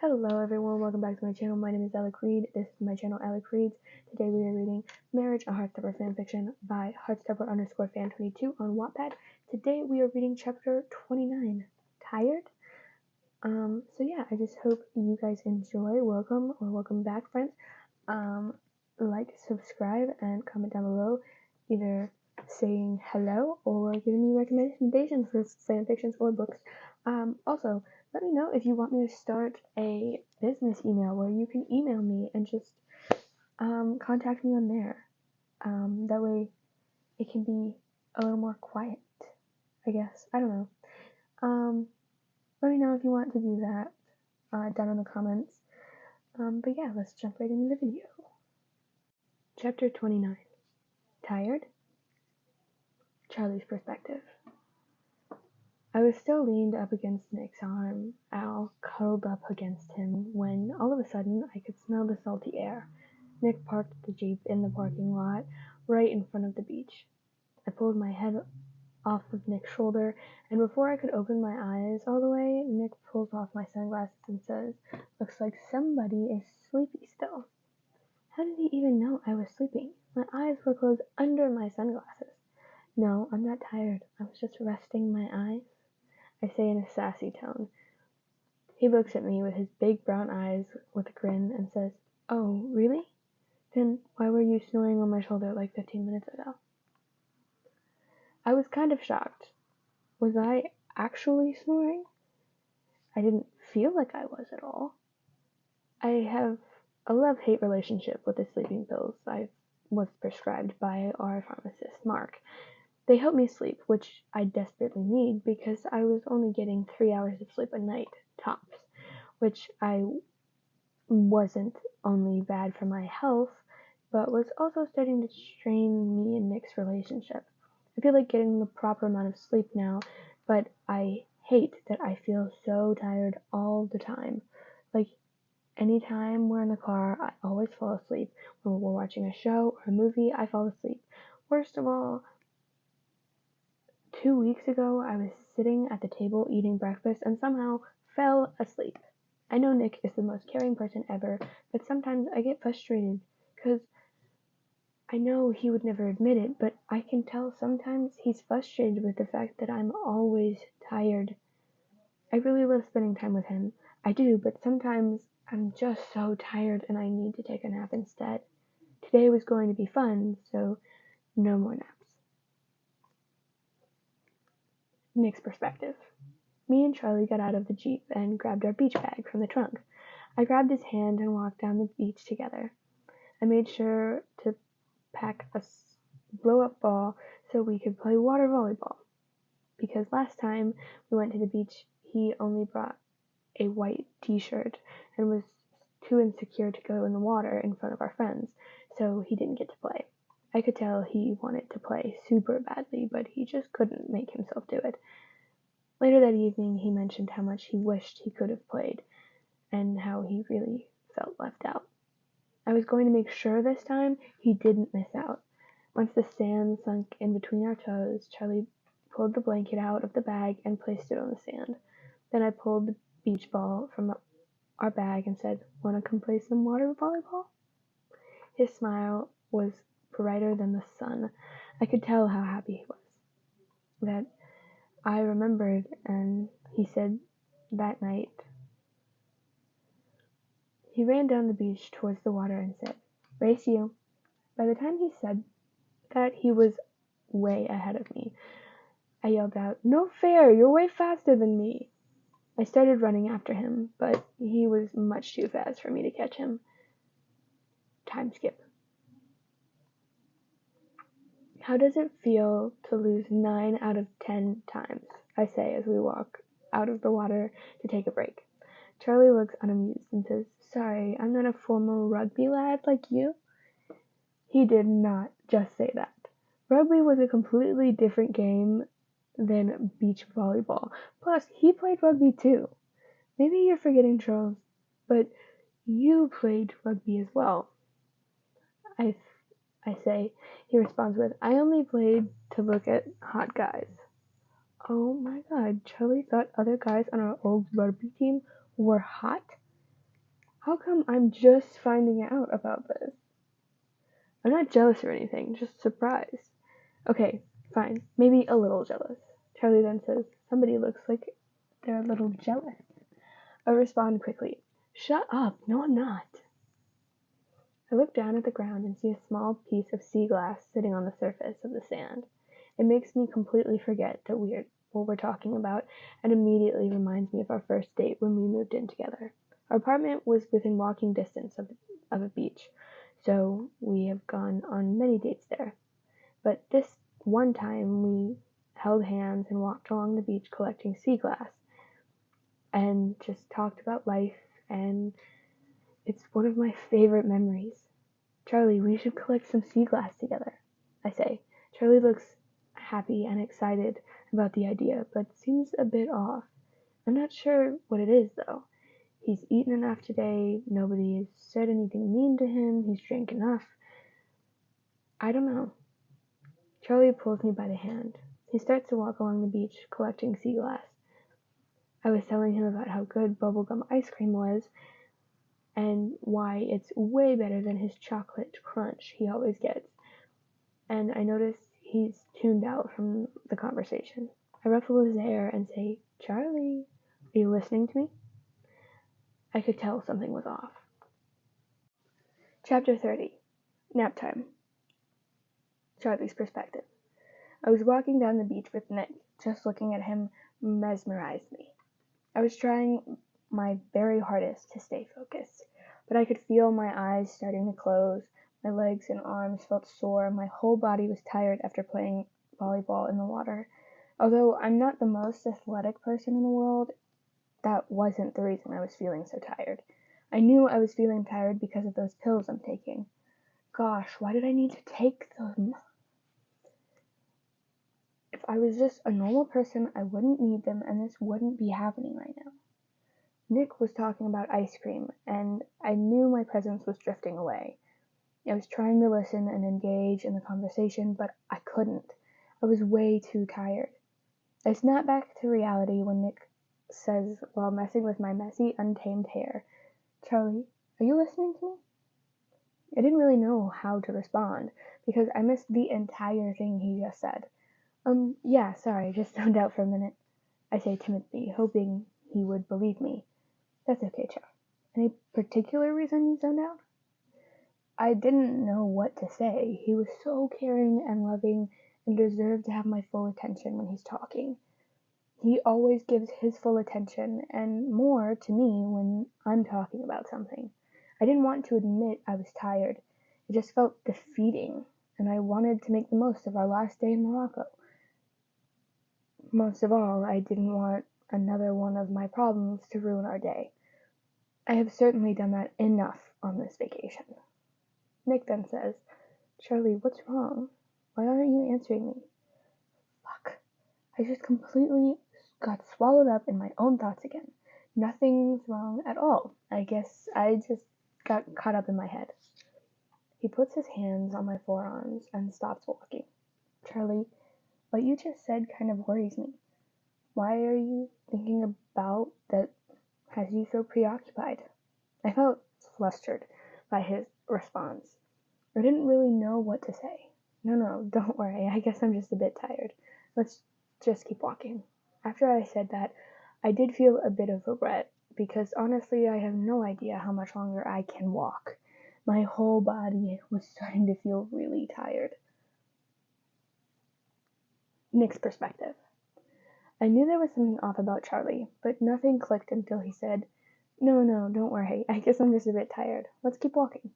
Hello everyone, welcome back to my channel. My name is Alec Reed. This is my channel, Alec Reads. Today we are reading Marriage, a Heartstopper fanfiction by heartstopper_fan22 on Wattpad. Today we are reading chapter 29, Tired? So yeah, I just hope you guys enjoy. Welcome back, friends. Like, subscribe, and comment down below, either saying hello or giving me recommendations for fanfictions or books. Also, let me know if you want me to start a business email where you can email me and just contact me on there. That way it can be a little more quiet, I guess. I don't know. Let me know if you want to do that down in the comments. But yeah, let's jump right into the video. Chapter 29. Tired? Charlie's perspective. I was still leaned up against Nick's arm, Al cuddled up against him, when all of a sudden I could smell the salty air. Nick parked the Jeep in the parking lot right in front of the beach. I pulled my head off of Nick's shoulder, and before I could open my eyes all the way, Nick pulls off my sunglasses and says, "Looks like somebody is sleepy still." How did he even know I was sleeping? My eyes were closed under my sunglasses. "No, I'm not tired. I was just resting my eyes," I say in a sassy tone. He looks at me with his big brown eyes with a grin and says, "Oh, really? Then why were you snoring on my shoulder like 15 minutes ago?" I was kind of shocked. Was I actually snoring? I didn't feel like I was at all. I have a love-hate relationship with the sleeping pills I was prescribed by our pharmacist, Mark. They help me sleep, which I desperately need because I was only getting 3 hours of sleep a night, tops, which I wasn't only bad for my health, but was also starting to strain me and Nick's relationship. I feel like getting the proper amount of sleep now, but I hate that I feel so tired all the time. Like, anytime we're in the car, I always fall asleep. When we're watching a show or a movie, I fall asleep. Worst of all, 2 weeks ago, I was sitting at the table eating breakfast and somehow fell asleep. I know Nick is the most caring person ever, but sometimes I get frustrated because I know he would never admit it, but I can tell sometimes he's frustrated with the fact that I'm always tired. I really love spending time with him. I do, but sometimes I'm just so tired and I need to take a nap instead. Today was going to be fun, so no more naps. Nick's perspective. Me and Charlie got out of the Jeep and grabbed our beach bag from the trunk. I grabbed his hand and walked down the beach together. I made sure to pack a blow-up ball so we could play water volleyball. Because last time we went to the beach, he only brought a white t-shirt and was too insecure to go in the water in front of our friends, so he didn't get to play. I could tell he wanted to play super badly, but he just couldn't make himself do it. Later that evening, he mentioned how much he wished he could have played, and how he really felt left out. I was going to make sure this time he didn't miss out. Once the sand sunk in between our toes, Charlie pulled the blanket out of the bag and placed it on the sand. Then I pulled the beach ball from our bag and said, "Want to come play some water volleyball?" His smile was brighter than the sun. I could tell how happy he was. That I remembered, and he said that night. He ran down the beach towards the water and said, "Race you." By the time he said that, he was way ahead of me. I yelled out, "No fair, you're way faster than me." I started running after him, but he was much too fast for me to catch him. Time skip. How does it feel to lose 9 out of 10 times? I say as we walk out of the water to take a break. Charlie looks unamused and says, "Sorry, I'm not a formal rugby lad like you." He did not just say that. Rugby was a completely different game than beach volleyball. Plus, he played rugby too. Maybe you're forgetting, Charles, but you played rugby as well. I say. He responds with, "I only played to look at hot guys." Oh my god, Charlie thought other guys on our old rugby team were hot? How come I'm just finding out about this? I'm not jealous or anything, just surprised. Okay, fine, maybe a little jealous. Charlie then says, somebody looks like they're a little jealous. I respond quickly, shut up, no I'm not. I look down at the ground and see a small piece of sea glass sitting on the surface of the sand. It makes me completely forget what we're talking about and immediately reminds me of our first date when we moved in together. Our apartment was within walking distance of a beach, so we have gone on many dates there. But this one time we held hands and walked along the beach collecting sea glass and just talked about life, and it's one of my favorite memories. Charlie, we should collect some sea glass together, I say. Charlie looks happy and excited about the idea, but seems a bit off. I'm not sure what it is, though. He's eaten enough today, nobody has said anything mean to him, he's drank enough. I don't know. Charlie pulls me by the hand. He starts to walk along the beach, collecting sea glass. I was telling him about how good bubblegum ice cream was, and why it's way better than his chocolate crunch he always gets. And I notice he's tuned out from the conversation. I ruffle his hair and say, Charlie, are you listening to me? I could tell something was off. Chapter 30. Nap time. Charlie's perspective. I was walking down the beach with Nick. Just looking at him mesmerized me. I was trying my very hardest to stay focused, but I could feel my eyes starting to close. My legs and arms felt sore. My whole body was tired after playing volleyball in the water. Although I'm not the most athletic person in the world, that wasn't the reason I was feeling so tired. I knew I was feeling tired because of those pills I'm taking. Gosh, why did I need to take them? If I was just a normal person, I wouldn't need them, and this wouldn't be happening right now. Nick was talking about ice cream, and I knew my presence was drifting away. I was trying to listen and engage in the conversation, but I couldn't. I was way too tired. I snapped back to reality when Nick says, while messing with my messy, untamed hair, Charlie, are you listening to me? I didn't really know how to respond, because I missed the entire thing he just said. Yeah, sorry, just zoned out for a minute, I say timidly, hoping he would believe me. That's okay, Chuck. Any particular reason you zoned out? I didn't know what to say. He was so caring and loving and deserved to have my full attention when he's talking. He always gives his full attention and more to me when I'm talking about something. I didn't want to admit I was tired. It just felt defeating, and I wanted to make the most of our last day in Morocco. Most of all, I didn't want another one of my problems to ruin our day. I have certainly done that enough on this vacation. Nick then says, Charlie, what's wrong? Why aren't you answering me? Fuck. I just completely got swallowed up in my own thoughts again. Nothing's wrong at all. I guess I just got caught up in my head. He puts his hands on my forearms and stops walking. Charlie, what you just said kind of worries me. Why are you thinking about that has you so preoccupied? I felt flustered by his response. I didn't really know what to say. No, don't worry. I guess I'm just a bit tired. Let's just keep walking. After I said that, I did feel a bit of regret, because honestly, I have no idea how much longer I can walk. My whole body was starting to feel really tired. Nick's perspective. I knew there was something off about Charlie, but nothing clicked until he said, No, don't worry. I guess I'm just a bit tired. Let's keep walking.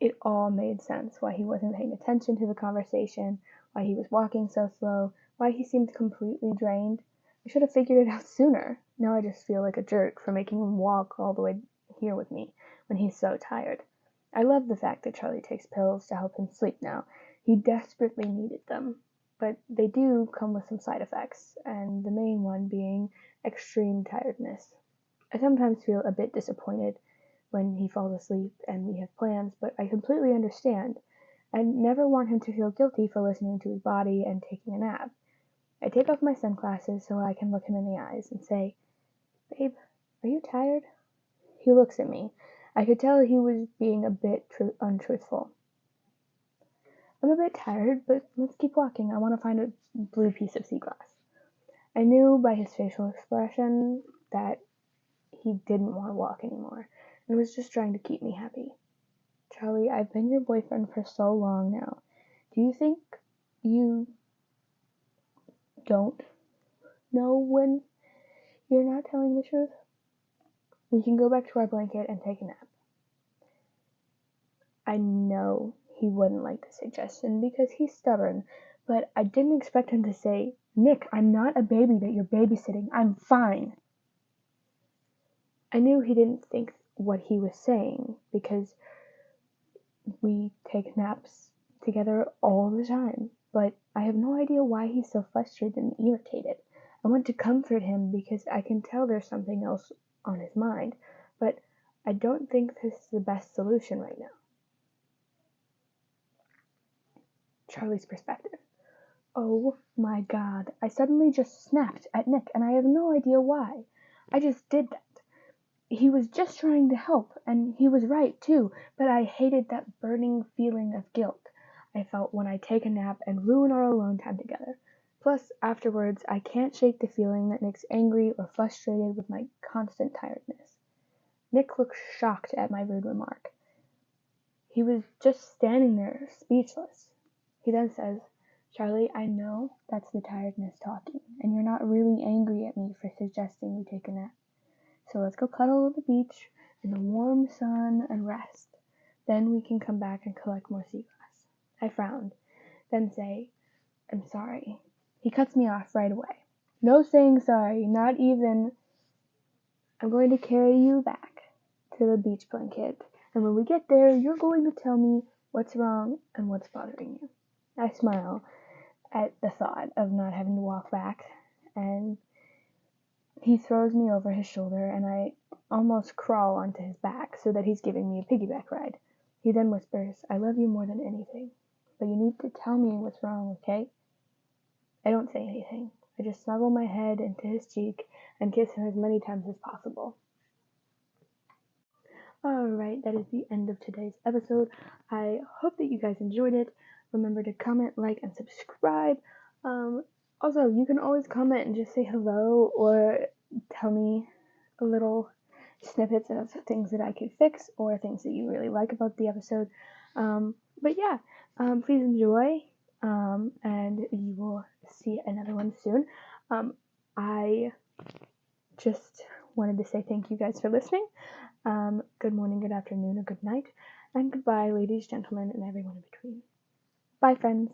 It all made sense why he wasn't paying attention to the conversation, why he was walking so slow, why he seemed completely drained. I should have figured it out sooner. Now I just feel like a jerk for making him walk all the way here with me when he's so tired. I love the fact that Charlie takes pills to help him sleep now. He desperately needed them, but they do come with some side effects, and the main one being extreme tiredness. I sometimes feel a bit disappointed when he falls asleep and we have plans, but I completely understand. I never want him to feel guilty for listening to his body and taking a nap. I take off my sunglasses so I can look him in the eyes and say, Babe, are you tired? He looks at me. I could tell he was being a bit untruthful. I'm a bit tired, but let's keep walking. I want to find a blue piece of sea glass. I knew by his facial expression that he didn't want to walk anymore and was just trying to keep me happy. Charlie, I've been your boyfriend for so long now. Do you think you don't know when you're not telling the truth? We can go back to our blanket and take a nap. I know he wouldn't like the suggestion because he's stubborn, but I didn't expect him to say, Nick, I'm not a baby that you're babysitting. I'm fine. I knew he didn't think what he was saying because we take naps together all the time, but I have no idea why he's so frustrated and irritated. I want to comfort him because I can tell there's something else on his mind, but I don't think this is the best solution right now. Charlie's perspective. Oh my god, I suddenly just snapped at Nick and I have no idea why. I just did that. He was just trying to help, and he was right too, but I hated that burning feeling of guilt I felt when I take a nap and ruin our alone time together. Plus, afterwards, I can't shake the feeling that Nick's angry or frustrated with my constant tiredness. Nick looked shocked at my rude remark. He was just standing there, speechless. He then says, Charlie, I know that's the tiredness talking, and you're not really angry at me for suggesting we take a nap. So let's go cuddle on the beach in the warm sun and rest. Then we can come back and collect more sea glass. I frowned, then say, I'm sorry. He cuts me off right away. No saying sorry, not even. I'm going to carry you back to the beach blanket, and when we get there, you're going to tell me what's wrong and what's bothering you. I smile at the thought of not having to walk back, and he throws me over his shoulder, and I almost crawl onto his back so that he's giving me a piggyback ride. He then whispers, I love you more than anything, but you need to tell me what's wrong, okay? I don't say anything. I just snuggle my head into his cheek and kiss him as many times as possible. Alright, that is the end of today's episode. I hope that you guys enjoyed it. Remember to comment, like, and subscribe. Also, you can always comment and just say hello or tell me a little snippets of things that I could fix or things that you really like about the episode. But yeah, please enjoy, and you will see another one soon. I just wanted to say thank you guys for listening. Good morning, good afternoon, or good night, and goodbye, ladies, gentlemen, and everyone in between. Bye, friends.